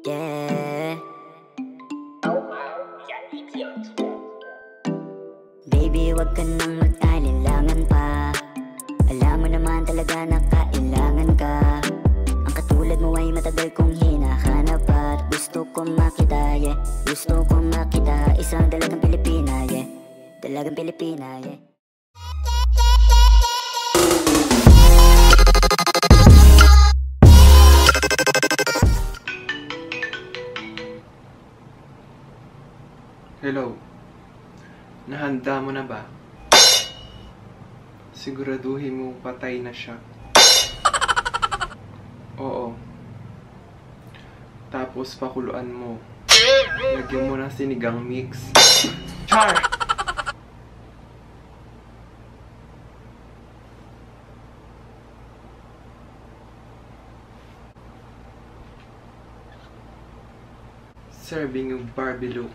Yeah. Baby, wag ka nang mag-alilangan pa. Alam mo naman talaga na kailangan ka. Ang katulad mo ay matagal kong hinahanap at gusto kong makita, yeah. Gusto kong makita isang dalagang Pilipina, yeah. Dalagang Pilipina, yeah. Hello. Nahanda mo na ba? Siguraduhin mo patay na siya. Oo. Tapos pakuluan mo. Lagyan mo ng sinigang mix. Char! Serving yung Barbie look.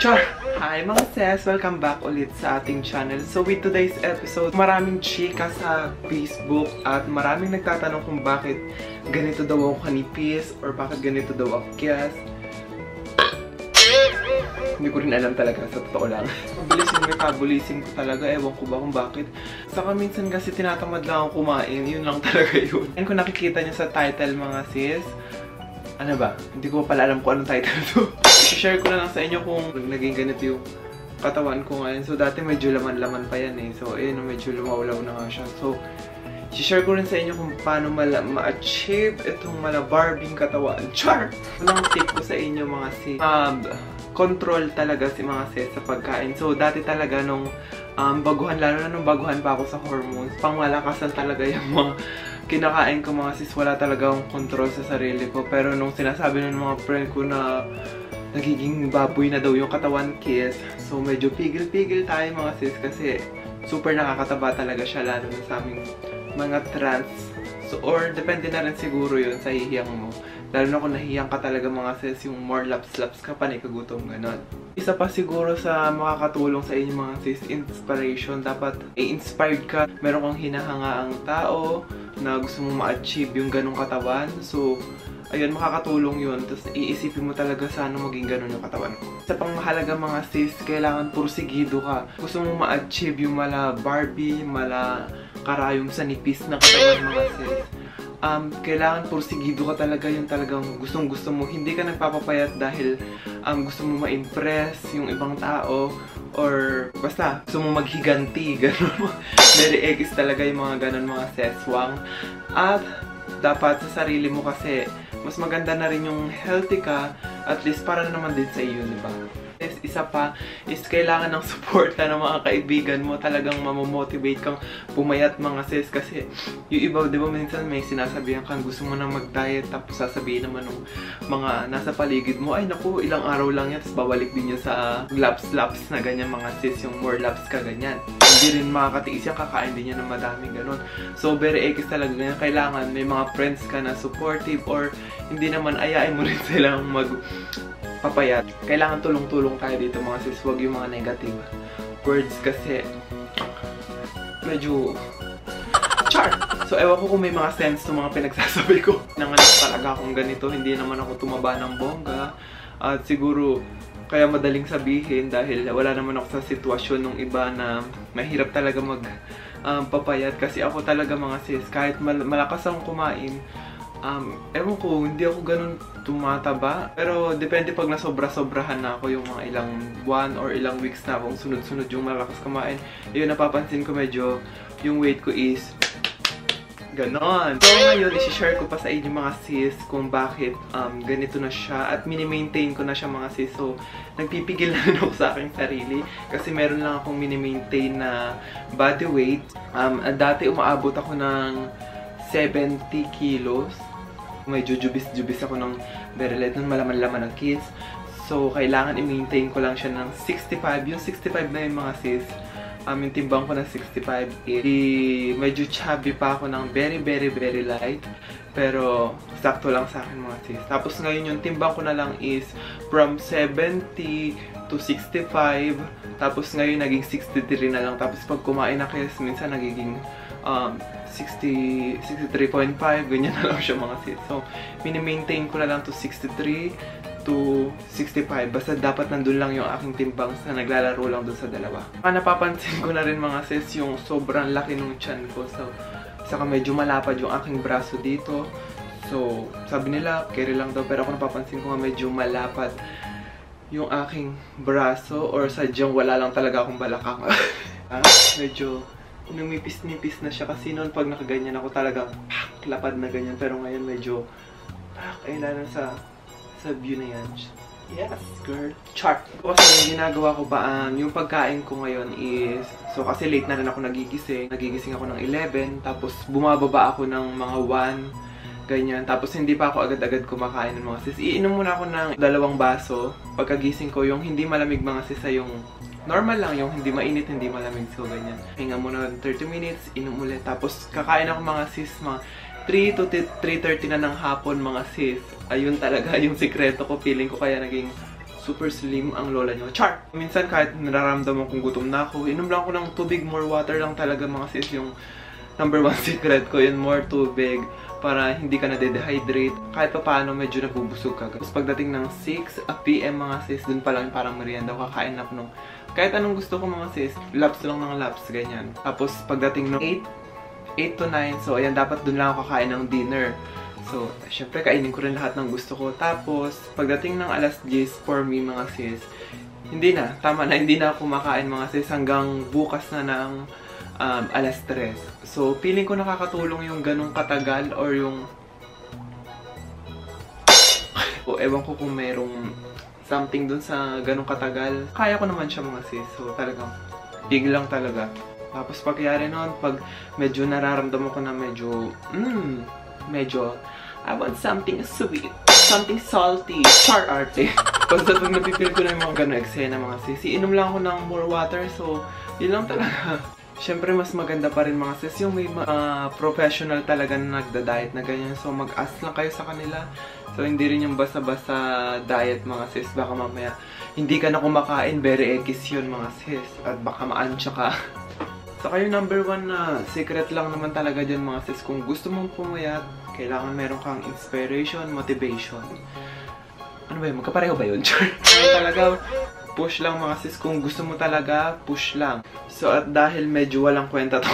Char! Hi mga sis! Welcome back ulit sa ating channel. So with today's episode, maraming chika sa Facebook at maraming nagtatanong kung bakit ganito daw ako kanipis or bakit ganito daw ako kias. Hindi ko rin alam talaga, sa totoo lang. Mabilis yung metabolism ko talaga, ewan ko ba kung bakit. Saka minsan kasi tinatamad lang ako kumain, yun lang talaga yun. And kung nakikita nyo sa title mga sis, ano ba? Hindi ko pala alam kung anong title to. I-share ko na lang sa inyo kung naging ganito yung katawan ko ngayon. So, dati medyo laman-laman pa yan eh. So, ayun, medyo lumawlaw na nga siya. So, i-share ko rin sa inyo kung paano ma-achieve itong malabarbing katawan. Char! Unang tip ko sa inyo mga sis. Control talaga si mga sis sa pagkain. So, dati talaga nung baguhan, lalo na nung baguhan pa ako sa hormones, pangmalakasan talaga yung mga kinakain ko mga sis, wala talaga akong control sa sarili ko. Pero nung sinasabi ng mga friend ko na nagiging baboy na daw yung katawan kiss, so medyo pigil-pigil tayo mga sis kasi super nakakataba talaga siya lalo na sa aming mga trans. So, or depende na rin siguro yun sa hihiyang mo. Lalo na kung nahihiyang ka talaga mga sis, yung more laps-laps ka, panikagutom, ganon. Isa pa siguro sa makakatulong sa inyo mga sis, inspiration. Dapat i-inspired ka. Meron kang hinahangaang tao na gusto mong ma-achieve yung ganong katawan. So, ayun, makakatulong yun. Tapos iisipin mo talaga sana maging ganon yung katawan ko. Sa pang mahalaga mga sis, kailangan pursigido ka. Gusto mong ma-achieve yung mala Barbie, mala karayom sa nipis na katawan mga sis. Kailangan pursigido ka talaga, yung talagang gustong-gusto mo. Hindi ka nagpapapayat dahil gusto mo ma-impress yung ibang tao or basta gusto mo maghiganti, gano'n. Very X talaga yung mga gano'n mga seswang. At dapat sa sarili mo kasi mas maganda na rin yung healthy ka, at least para naman din sa iyo, di ba? Isa pa is kailangan ng suporta ng mga kaibigan mo. Talagang mamomotivate kang pumayat mga sis kasi yung iba, di ba minsan may sinasabihan kang gusto mo na mag-diet tapos sasabihin naman ng mga nasa paligid mo, ay naku, ilang araw lang yan tapos babalik din yun sa laps-laps na ganyan mga sis, yung more laps ka ganyan. Hindi rin makakatiis yan, kakain din yan ng madaming ganun. So very X talaga ganyan. Kailangan may mga friends ka na supportive or hindi naman ayain mo rin silang papayat. Kailangan tulong-tulong tayo dito mga sis, wag yung mga negative words kasi medyo char! So ewan ko kung may mga sense to mga pinagsasabi ko. Nanganak talaga akong ganito, hindi naman ako tumaba ng bongga. At siguro kaya madaling sabihin dahil wala naman ako sa sitwasyon ng iba na mahirap talaga papayat. Kasi ako talaga mga sis, kahit malakas akong kumain, ewan ko, hindi ako ganun tumataba. Pero depende pag nasobra-sobrahan na ako yung mga ilang buwan or ilang weeks na akong sunod-sunod yung malakas kumain. Yun, napapansin ko medyo yung weight ko is ganon. So ngayon, isi-share ko pa sa inyo mga sis kung bakit ganito na siya at mini-maintain ko na siya mga sis. So, nagpipigil na ako sa aking sarili kasi meron lang akong mini-maintain na body weight. Dati umaabot ako ng 70 kilos. Medyo jubis-jubis ako ng very light nun, malaman-laman ng kids. So, kailangan i-maintain ko lang siya ng 65. Yung 65 na yung mga sis, yung timbang ko ng 65. Medyo chubby pa ako ng very light. Pero, sakto lang sa akin mga sis. Tapos ngayon yung timbang ko na lang is from 70 to 65. Tapos ngayon naging 63 na lang. Tapos pag kumain na kids, minsan nagiging 63.5, ganyan na lang siya mga sis. So, mini-maintain ko na lang to 63 to 65. Basta dapat nandun lang yung aking timbang na naglalaro lang dun sa dalawa. Napapansin ko na rin mga sis yung sobrang laki ng tiyan ko. So, saka medyo malapad yung aking braso dito. So, sabi nila, carry lang daw. Pero ako napapansin ko nga medyo malapad yung aking braso or sadyang wala lang talaga akong balakang. Medyo numipis-nipis na siya kasi noon pag nakaganyan ako talagang lapad na ganyan. Pero ngayon medyo ayun na sa view na yan. Yes, girl. Chart. Kasi yung ginagawa ko ba, yung pagkain ko ngayon is, so kasi late na rin ako nagigising. Nagigising ako ng 11, tapos bumababa ako ng mga 1, ganyan. Tapos hindi pa ako agad-agad kumakain ng mga sis. Iinom muna ako ng 2 baso. Pagkagising ko, yung hindi malamig mga sis ay yung normal lang, yung hindi mainit, hindi malamig. So, ganyan. Hinga muna 30 minutes, inom ulit. Tapos kakain ako mga sis, mga 3 to 3:30 na ng hapon mga sis. Ayun talaga yung sikreto ko. Feeling ko kaya naging super slim ang lola nyo. Char! Minsan kahit nararamdaman kong gutom na ako, inom lang ako ng tubig, more water lang talaga mga sis. Yung number 1 secret ko, yun, more tubig para hindi ka na-dehydrate. Kahit pa paano, medyo nabubusog ka. Tapos pagdating ng 6 PM mga sis, dun pa lang parang merienda ko, kakain na nung kahit anong gusto ko mga sis, laps lang ng laps, ganyan. Tapos pagdating ng 8 to 9, so ayan, dapat dun lang ako kakain ng dinner. So, syempre, kainin ko rin lahat ng gusto ko. Tapos, pagdating ng alas 10 for me mga sis, hindi na, tama na, hindi na ako kumakain mga sis hanggang bukas na ng alas 3. So, feeling ko nakakatulong yung ganong katagal or yung o ewan ko kung merong something dun sa ganong katagal. Kaya ko naman siya mga sis. So, talagang big lang talaga. Tapos, pagyari nun, pag medyo nararamdaman ko na medyo I want something sweet, something salty, char arte. Basta pag napipil ko na yung mga gano'ng eksena mga sis, iinom lang ako ng more water. So, yun lang talaga. Siyempre, mas maganda pa rin mga sis yung may professional talaga na nagda-diet na ganyan. So, mag-ask lang kayo sa kanila. So, hindi rin yung basta-basta diet mga sis. Baka mamaya, hindi ka na kumakain, very ekis yun mga sis. At baka maansya ka. Saka yung number 1 na secret lang naman talaga dyan mga sis. Kung gusto mong pumayat, kailangan meron kang inspiration, motivation. Ano ba yun? Magkapareho ba yun? Talaga, push lang mga sis. Kung gusto mo talaga, push lang. So, at dahil medyo walang kwenta to,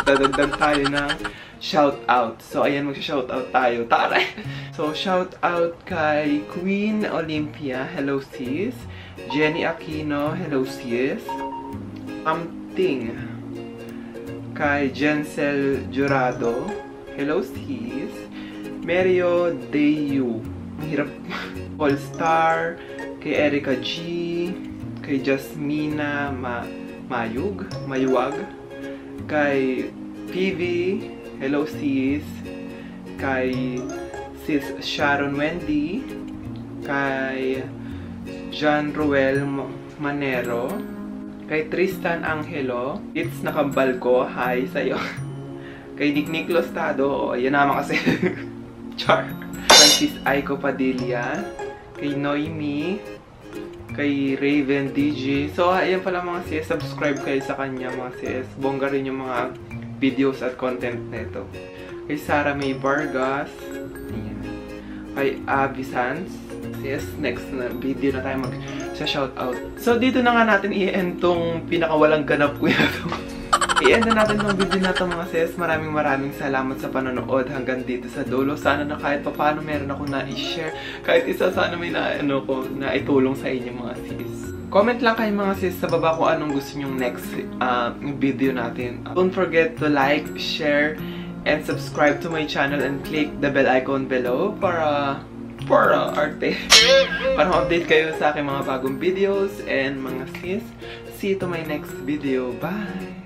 dadagdag tayo ng shoutout. So, ayan, mag-shoutout tayo. Taray! So, shoutout kay Queen Olympia. Hello, sis. Jenny Aquino. Hello, sis. Ting. Kay Jensel Jurado. Hello, sis. Mario Deyu. Mahirap. All Star. Kay Erica G. Kay Jasmina Mayuwag. Kay PV. Hello, sis. Kay sis Sharon Wendy. Kay John Ruel Manero. Kay Tristan Angelo. It's nakambal ko. Hi sa'yo. Kay Nick Lostado. Yan naman kasi. Char. Francis Aiko Padilla. Kay Noemi. Kay Raven DJ. So, ayan pala mga sis. Subscribe kayo sa kanya mga sis. Bongga rin yung mga videos at content nito. Kay Sarah May Vargas. Ayan. Kay Abby Sanz. Yes, next na video na tayo mag-shoutout. So, dito na nga natin i-end tong pinakawalang ganap ko na to. I-end na natin tong video na to mga sis. Maraming salamat sa panonood hanggang dito sa dulo. Sana na kahit paano meron ako na i-share. Kahit isa, sana may na itulong sa inyo mga sis. Comment lang kayo mga sis sa baba kung anong gusto nyong next video natin. Don't forget to like, share, and subscribe to my channel and click the bell icon below para arte. Para update kayo sa aking mga bagong videos and mga sis. See you to my next video. Bye!